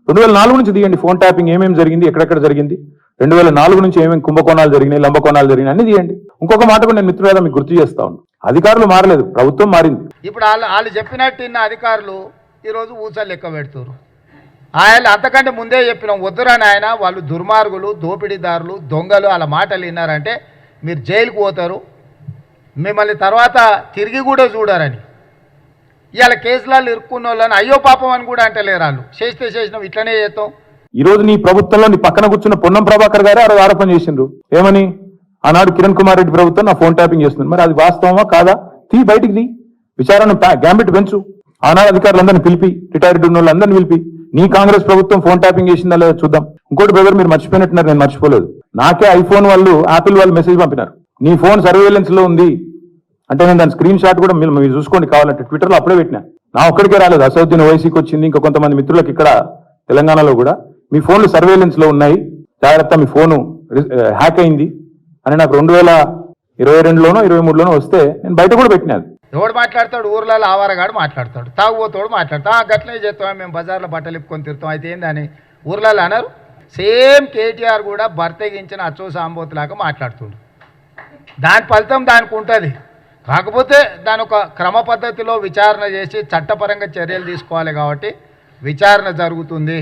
2004 నుంచి తీయండి, phone tapping ఏమేమి జరిగింది, ఎక్కడెక్కడ జరిగింది, 2004 నుంచి ఏమేమి కుంభకోణాలు జరిగినాయి, లంబకోణాలు జరిగినాయి అన్ని తీయండి. ఇంకొక మాట కూడా నేను మిత్రులు మీకు గుర్తు చేస్తా ఉన్నాను, అధికారులు మారలేదు, ప్రభుత్వం మారింది. ఇప్పుడు వాళ్ళు చెప్పినట్టు ఇన్న అధికారులు ఈరోజు ఊసలు లెక్క పెడుతున్నారు. ఆయన అంతకంటే ముందే చెప్పినాం, వద్దురని ఆయన వాళ్ళు దుర్మార్గులు, దోపిడీదారులు, దొంగలు, అలా మాటలు విన్నారంటే మీరు జైలుకు పోతారు, మిమ్మల్ని తర్వాత తిరిగి కూడా చూడారని. ఇవాళ కేసులలో ఇరుక్కున్న వాళ్ళని అయ్యో పాపం అని కూడా అంటలేరు వాళ్ళు. చేస్తే చేసినాం, ఇట్లనే చేస్తాం. ఈ రోజు నీ ప్రభుత్వంలో నీ పక్కన కూర్చున్న పొన్నం ప్రభాకర్ గారే ఆ ఆరోపణ చేసిండ్రు. ఏమని? ఆనాడు కిరణ్ కుమార్ రెడ్డి ప్రభుత్వం నా ఫోన్ ట్యాపింగ్ చేస్తుంది. మరి అది వాస్తవమా కాదా? బయటికి విచారణ గ్యాంబిట్ పెంచు. ఆనాడు అధికారులందరినీ పిలిపి, రిటైర్డ్ ఉన్న వాళ్ళందరినీ పిలిపి, నీ కాంగ్రెస్ ప్రభుత్వం ఫోన్ ట్యాపింగ్ చేసిందా లేదా చూద్దాం. ఇంకోటి బ్రదర్, మీరు మర్చిపోయినట్టున్నారు, నేను మర్చిపోలేదు. నాకే ఐఫోన్ వాళ్ళు, యాపిల్ వాళ్ళు మెసేజ్ పంపినారు, నీ ఫోన్ సర్వేలెన్స్ లో ఉంది అంటే. నేను దాని స్క్రీన్ షాట్ కూడా మీరు చూసుకోండి కావాలంటే, ట్విట్టర్లో అప్పుడే పెట్టినా. నా ఒక్కడికే రాలేదు, అసౌద్దీన్ ఓవైసీకి వచ్చింది, ఇంకా కొంతమంది మిత్రులకు ఇక్కడ తెలంగాణలో కూడా మీ ఫోన్లు సర్వేలెన్స్ లో ఉన్నాయి, జాగ్రత్త మీ ఫోను హ్యాక్ అయింది అని నాకు 2022లోనో 2023లోనో వస్తే నేను బయట కూడా పెట్టినాను. ఎవడు మాట్లాడతాడు? ఊర్లలో ఆవారగాడు మాట్లాడతాడు, తాగుబోతోడు మాట్లాడతాడు, గట్లనే చేస్తాం మేము బజార్లో బట్టలు ఇప్పుకొని తిరుతాం, అయితే ఏందని ఊర్లలో అన్నారు. సేమ్ కేటీఆర్ కూడా బర్తెగించిన అచ్చో సాంబోతులాగా మాట్లాడుతుండు. దాని ఫలితం దానికి ఉంటుంది. కాకపోతే దాని ఒక క్రమ పద్ధతిలో విచారణ చేసి చట్టపరంగా చర్యలు తీసుకోవాలి కాబట్టి విచారణ జరుగుతుంది.